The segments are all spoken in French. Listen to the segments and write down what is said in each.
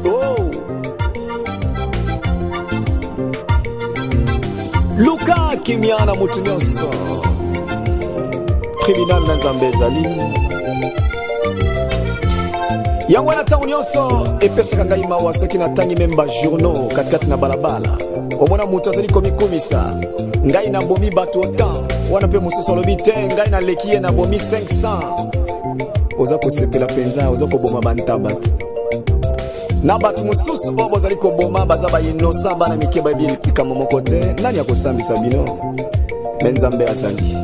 Oh. Luka Kimiana mutu nyonso tribunal na Nzambe ezali yango wana ntango nyonso epesaka ngai mawa soki natangi memba journaux katikati na balabala omona mutu azali komikumisa ngai nabomi bato otan wana mpe mosusu alobi te ngai naleki ye nabomi 500 oza kosepela mpenza oza koboma bantaba te na bato mosusu oyo bozali koboma baza bainosa bana mike bayebi likambo moko te nani akosambisa bino me Nzambe azali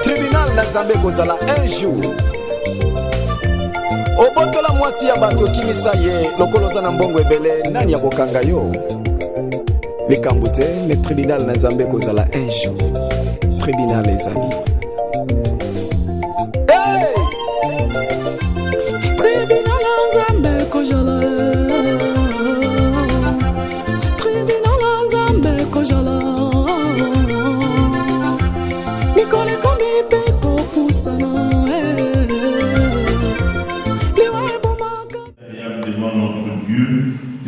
tribunal na Nzambe ekozala un jour obotola mwasi ya bato okimisa ye lokolo oza na mbongo ebele nani akokanga yo likambo te me tribunal na Nzambe ekozala un jour tribunal ezali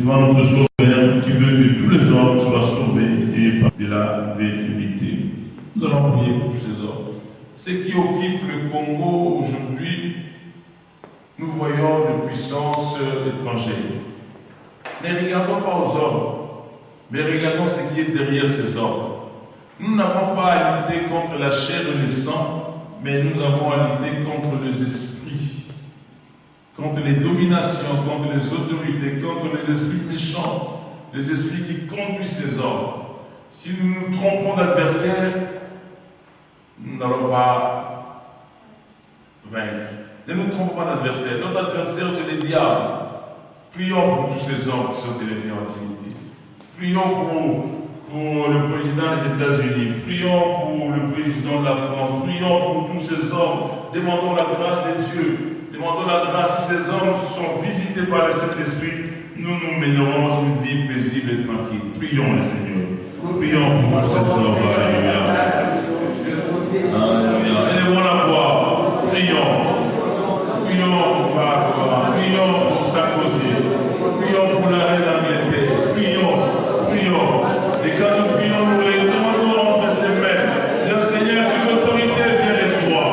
devant notre Sauveur qui veut que tous les hommes soient sauvés et par de la vérité. Nous allons prier pour ces hommes. Ceux qui occupent le Congo aujourd'hui, nous voyons de puissances étrangères. Ne regardons pas aux hommes, mais regardons ce qui est derrière ces hommes. Nous n'avons pas à lutter contre la chair et le sang, mais nous avons à lutter contre les esprits, contre les dominations, contre les autorités, contre les esprits méchants, les esprits qui conduisent ces hommes. Si nous nous trompons d'adversaire, nous n'allons pas vaincre. Ne nous trompons pas d'adversaire. Notre adversaire, c'est le diable. Prions pour tous ces hommes qui sont élevés en dignité. Prions pour le président des États-Unis. Prions pour le président de la France. Prions pour tous ces hommes. Demandons la grâce de Dieu. Demandons la grâce. Si ces hommes sont visités par le Saint-Esprit, nous nous mènerons une vie paisible et tranquille. Prions le Seigneur. Prions pour ces hommes. Alléluia. Alléluia. Élevons la voix. Prions. Prions pour Barbara. Prions pour Sarkozy. Prions pour la reine d'Angleterre. Prions. Prions. Et quand nous prions, nous les demandons entre ses mains. Dire Seigneur, toute autorité vient de toi.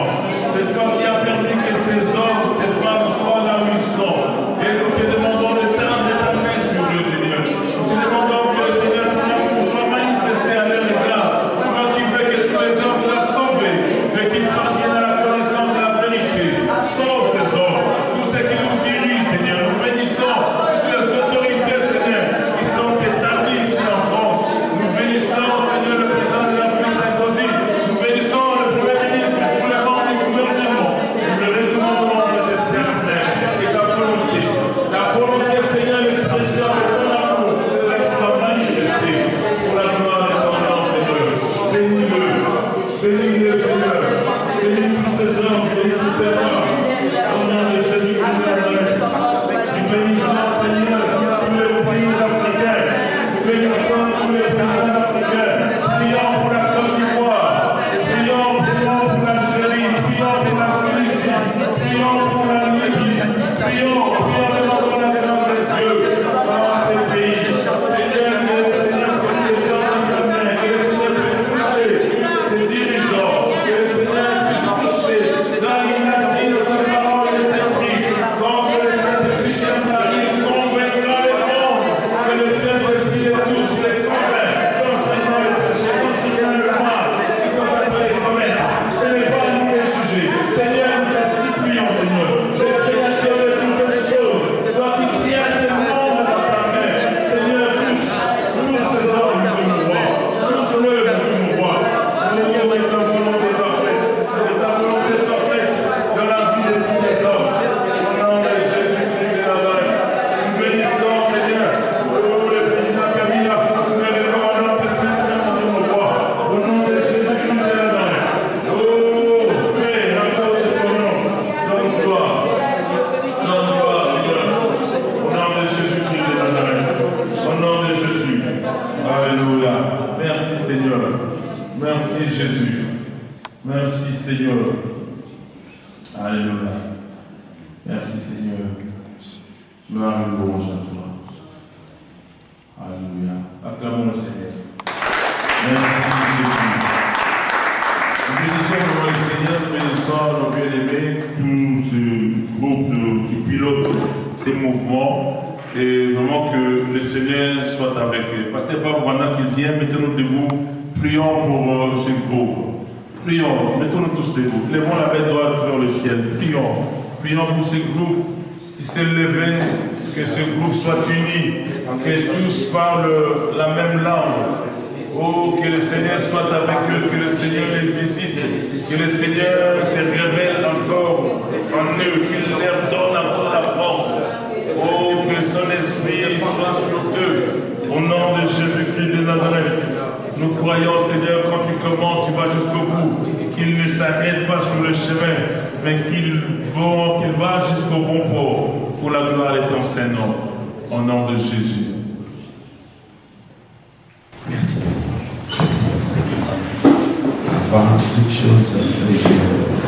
C'est toi qui as permis que ces hommes, ces femmes soient là où ils sont. Et nous te demandons de tendre ta main sur eux, Seigneur. Nous te demandons que, Seigneur, ton amour soit manifesté à leur égard. Toi qui veux que tous les hommes soient sauvés, et qu'ils parviennent à la connaissance de la vérité. Sauve ces hommes, tous ceux qui nous dirigent, Seigneur. Nous bénissons toutes les autorités, Seigneur, qui sont établies ici en France. Nous bénissons, Seigneur, le président de la République Sarkozy. Nous bénissons le Premier ministre, tous les membres du gouvernement. Nous les demandons de tes saintes mains et ta volonté, Seigneur, l'expression de ton amour, soit manifestée pour la gloire de ton nom, Seigneur. Bénis-le, bénis-le, Seigneur. Bénis tous ces hommes, bénis tous ces femmes. Au nom de Jésus-Christ, nous bénissons, Seigneur, tous les pays africains. Nous bénissons tous les pays africains. Prions pour la Côte d'Ivoire. Prions pour l'Algérie. Prions pour la Tunisie. Prions pour la Libye. Prions demandons la grâce de Dieu dans ces pays. Seigneur, que ces gens examinent, que les Seigneur puissent toucher ces dirigeants, que le Seigneur puisse toucher. Là, il a dit de sa parole les esprits, contre les Saint-Esprit qui arrive, convaincra les mondes, que le Saint-Esprit les touche, les convainc, concernant les péchés, concernant le mal, qui sont en train de commettre. Ce n'est pas à nous de juger. Seigneur, nous te supplions, Seigneur, le Créateur de toutes les choses, toi qui tiens ce monde dans ta main. Seigneur, touche ces hommes que nous voyons, touche-le que nous voyons. Seigneur, que ta volonté soit faite, que ta volonté soit faite dans la vie de tous ces hommes. Au nom de Jésus-Christ de Nazareth, nous bénissons, Seigneur, le président Kabila, nous le recommandons que Saint-Esprit nous voit. Au nom de Jésus-Christ de Nazareth. Oh, paix, la cause de ton nom, donne gloire. Donne gloire, Seigneur. Au nom de Jésus-Christ de Nazareth. Au nom de Jésus. Alléluia. Merci, Seigneur. Merci, Jésus. Merci, Seigneur. Alléluia. Merci Seigneur. Gloire et louange à toi. Alléluia. Acclamons le Seigneur. Merci Jésus. Nous bénissons devant le Seigneur, nous bénissons nos bien-aimés, tout ce groupe qui pilote ces mouvements. Et vraiment que le Seigneur soit avec eux. Pasteur Bob, pendant qu'il vient, mettez-nous debout. Prions pour ce groupe. Prions, mettons-nous tous debout. Lèvons la main droite vers le ciel. Prions. Prions pour ce groupe qui s'est levé, que ce groupe soit uni, que tous parlent la même langue. Oh, que le Seigneur soit avec eux, que le Seigneur les visite, que le Seigneur se révèle encore en eux, qu'il leur donne encore la force. Oh, que son esprit soit sur eux. Au nom de Jésus-Christ de Nazareth, nous croyons, Seigneur, quand tu commences, tu vas jusqu'au bout, qu'il ne s'arrête pas sur le chemin, mais qu'il va jusqu'au bon port, pour la gloire de ton Saint-Nom. Au nom de Jésus. Merci. Merci. Avant toute chose, je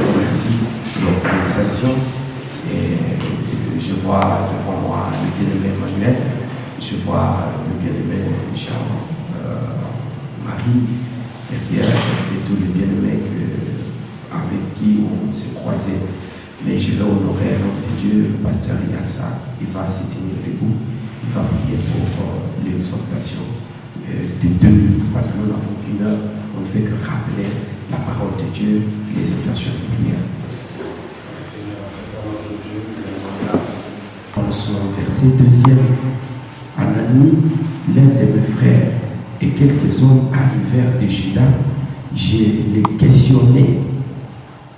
remercie l'organisation et je vois devant moi le bien-aimé Emmanuel, je vois le bien-aimé Jean-Marie et Pierre et tous les bien-aimés avec qui on s'est croisés. Mais je vais honorer l'homme de Dieu, le pasteur Yassa. Il va se tenir debout, il va prier pour l'exhortation de 2 minutes, parce que nous n'avons qu'une heure. On ne fait que rappeler la parole de Dieu, les intentions de prière. Seigneur, la parole de Dieu, grâce. Dans son verset 2e, Anani, l'un de mes frères, et quelques hommes arrivèrent de Juda. Je les questionnais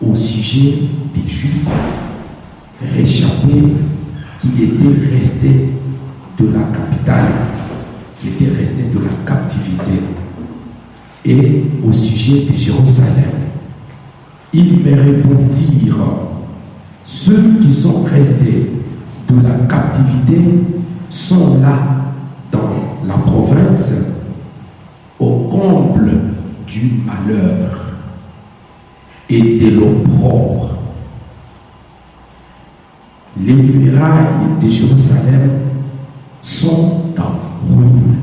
au sujet des Juifs réchappés qui étaient restés de la capitale, qui étaient restés de la captivité, et au sujet de Jérusalem. Ils me répondirent: ceux qui sont restés de la captivité sont là dans la province au comble du malheur et de l'opprobre. Les murailles de Jérusalem sont en ruine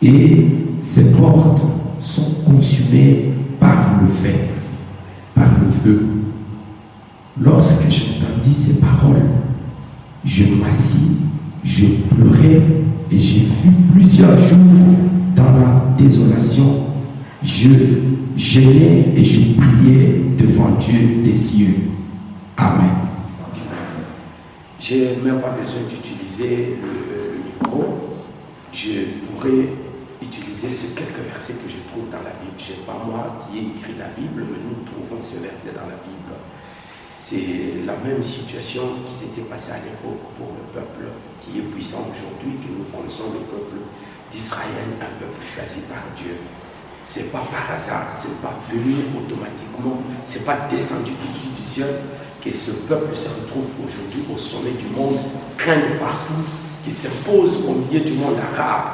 et ses portes sont consumées par le feu. Lorsque j'entendis ces paroles, je m'assis, je pleurais et j'ai fus plusieurs jours dans la désolation. Je jeûnais et je priais devant Dieu des cieux. Amen. Je n'ai même pas besoin d'utiliser le micro. Je pourrais utiliser ces quelques versets que je trouve dans la Bible. Ce n'est pas moi qui ai écrit la Bible, mais nous trouvons ces versets dans la Bible. C'est la même situation qui s'était passée à l'époque pour le peuple qui est puissant aujourd'hui, que nous connaissons, le peuple d'Israël, un peuple choisi par Dieu. Ce n'est pas par hasard, ce n'est pas venu automatiquement, ce n'est pas descendu tout de suite du ciel que ce peuple se retrouve aujourd'hui au sommet du monde, craint de partout, qui s'impose au milieu du monde arabe.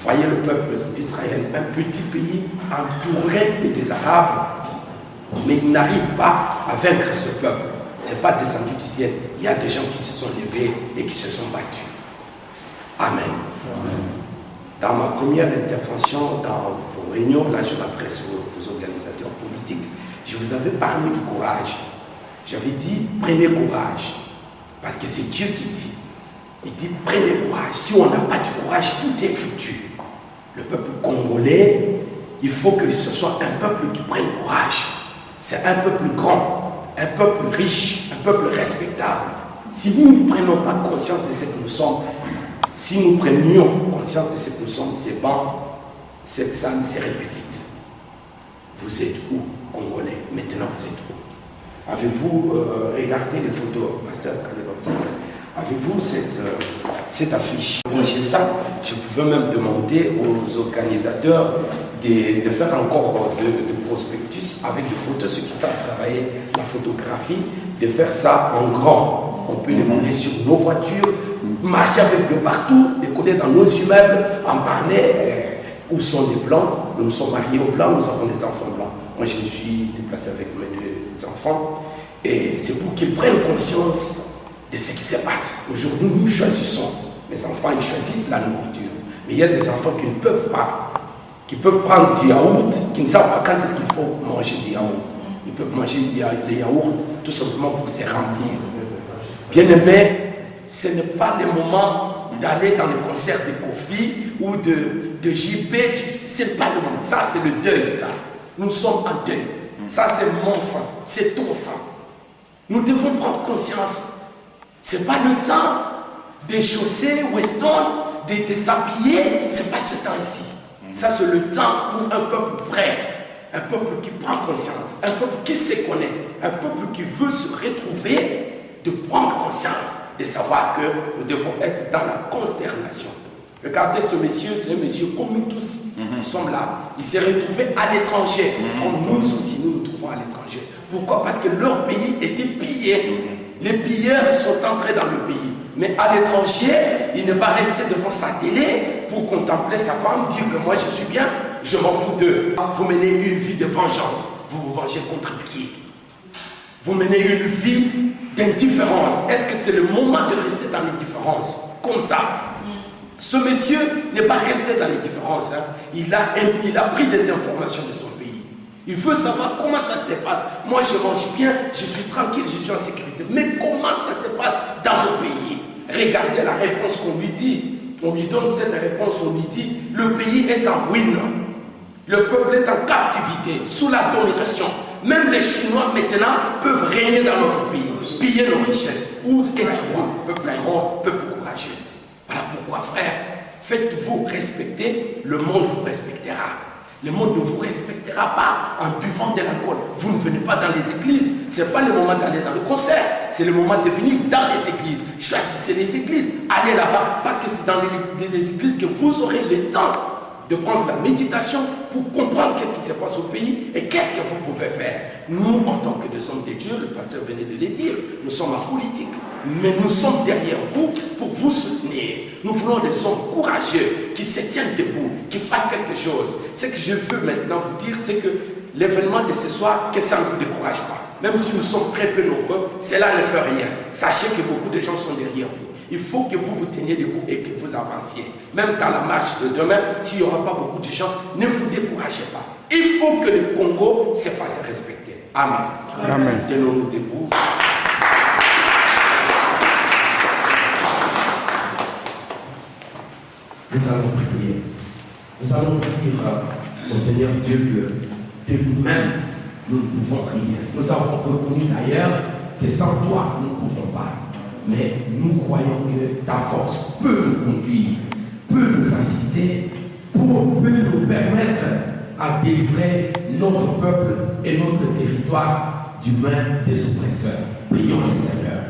Voyez le peuple d'Israël, un petit pays entouré des Arabes, mais il n'arrive pas à vaincre ce peuple. Ce n'est pas descendu du ciel. Il y a des gens qui se sont levés et qui se sont battus. Amen. Amen. Dans ma première intervention, dans vos réunions, là je m'adresse aux organisateurs politiques, je vous avais parlé du courage. J'avais dit, prenez courage. Parce que c'est Dieu qui dit. Il dit, prenez courage. Si on n'a pas du courage, tout est foutu. Le peuple congolais, il faut que ce soit un peuple qui prenne courage. C'est un peuple grand, un peuple riche, un peuple respectable. Si nous ne prenons pas conscience de ce que nous sommes, si nous prenions conscience de ce que nous sommes, c'est bon, cette salle serait petite. Vous êtes où, Congolais? Maintenant, vous êtes où? Avez-vous regardé les photos, Pasteur Kalebamzak? Avez-vous cette affiche? Moi, j'ai ça. Je pouvais même demander aux organisateurs de faire encore de prospectus avec des photos, ceux qui savent travailler la photographie, de faire ça en grand. On peut les coller sur nos voitures, marcher avec de partout, les coller dans nos immeubles, en parler. Où sont les blancs? Nous sommes mariés aux blancs, nous avons des enfants blancs. Moi, je me suis déplacé avec mes 2 enfants Et c'est pour qu'ils prennent conscience de ce qui se passe. Aujourd'hui, nous choisissons. Les enfants, ils choisissent la nourriture. Mais il y a des enfants qui ne peuvent pas, qui peuvent prendre du yaourt, qui ne savent pas quand est-ce qu'il faut manger du yaourt. Ils peuvent manger les yaourts tout simplement pour se remplir. Bien aimé, ce n'est pas le moment d'aller dans les concerts de Kofi ou de JP. Ce n'est pas le moment. Ça, c'est le deuil, ça. Nous sommes en deuil. Ça, c'est mon sang. C'est ton sang. Nous devons prendre conscience. Ce n'est pas le temps de chausser Weston, de s'habiller. Ce n'est pas ce temps ici. Ça, c'est le temps où un peuple vrai, un peuple qui prend conscience, un peuple qui se connaît, un peuple qui veut se retrouver, de prendre conscience, de savoir que nous devons être dans la consternation. Regardez ce monsieur, c'est un monsieur comme nous tous. Nous sommes là. Il s'est retrouvé à l'étranger, comme nous aussi nous nous trouvons à l'étranger. Pourquoi? Parce que leur pays était pillé. Les pilleurs sont entrés dans le pays. Mais à l'étranger, il n'est pas resté devant sa télé pour contempler sa femme, dire que moi je suis bien, je m'en fous d'eux. Vous menez une vie de vengeance. Vous vous vengez contre qui? Vous menez une vie d'indifférence. Est-ce que c'est le moment de rester dans l'indifférence? Comme ça. Ce monsieur n'est pas resté dans l'indifférence. Hein. Il a pris des informations de son pays. Il veut savoir comment ça se passe. Moi, je mange bien, je suis tranquille, je suis en sécurité. Mais comment ça se passe dans mon pays? Regardez la réponse qu'on lui dit. On lui donne cette réponse, on lui dit, le pays est en ruine. Le peuple est en captivité, sous la domination. Même les Chinois, maintenant, peuvent régner dans notre pays, piller nos richesses. Où êtes-vous, peuple grand, peuple courageux? Voilà pourquoi, frère, faites-vous respecter, le monde vous respectera. Le monde ne vous respectera pas en buvant de l'alcool. Vous ne venez pas dans les églises. Ce n'est pas le moment d'aller dans le concert. C'est le moment de venir dans les églises. Choisissez les églises. Allez là-bas. Parce que c'est dans les églises que vous aurez le temps de prendre la méditation pour comprendre qu'est-ce qui se passe au pays et qu'est-ce que vous pouvez faire. Nous, en tant que des hommes de Dieu, le pasteur venait de le dire, nous sommes en politique, mais nous sommes derrière vous pour vous soutenir. Nous voulons des hommes courageux qui se tiennent debout, qui fassent quelque chose. Ce que je veux maintenant vous dire, c'est que l'événement de ce soir, que ça ne vous décourage pas. Même si nous sommes très peu nombreux, cela ne fait rien. Sachez que beaucoup de gens sont derrière vous. Il faut que vous vous teniez debout et que vous avanciez. Même dans la marche de demain, s'il n'y aura pas beaucoup de gens, ne vous découragez pas. Il faut que le Congo se fasse respecter. Amen. Amen. Tenons-nous debout. Nous allons prier. Nous allons dire au Seigneur Dieu que de nous-mêmes, nous ne pouvons rien. Nous avons reconnu d'ailleurs que sans toi, nous ne pouvons pas. Mais nous croyons que ta force peut nous conduire, peut nous assister, peut nous permettre à délivrer notre peuple et notre territoire du main des oppresseurs. Prions le Seigneur.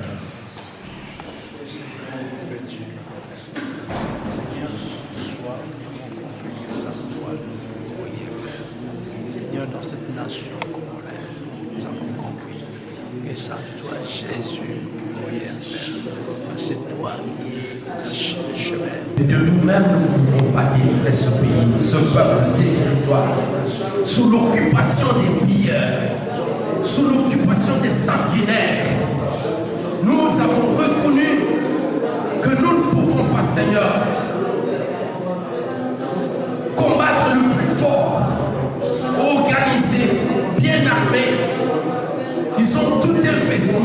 Seigneur, dans cette nation congolaise, nous avons compris que sans toi, Jésus, nous pourrions rien faire. C'est toi qui es le chemin. De nous-mêmes, nous ne pouvons pas délivrer ce pays, ce peuple, ces territoires, sous l'occupation des pilleurs, sous l'occupation des sanguinaires. Nous avons reconnu que nous ne pouvons pas, Seigneur, combattre le plus fort, organisé, bien armé. Ils ont tout investi,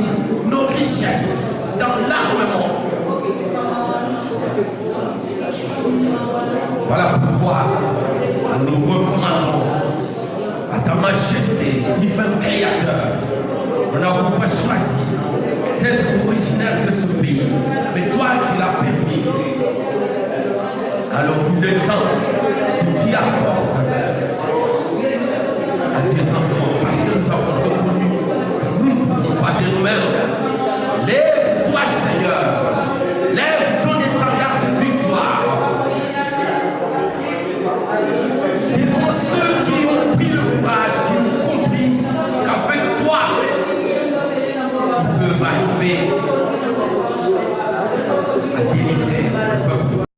nos richesses, dans l'armement. Voilà pourquoi nous recommandons à ta majesté, divin créateur. Nous n'avons pas choisi d'être originaire de ce pays, mais toi tu l'as permis. Alors il est temps que tu accordes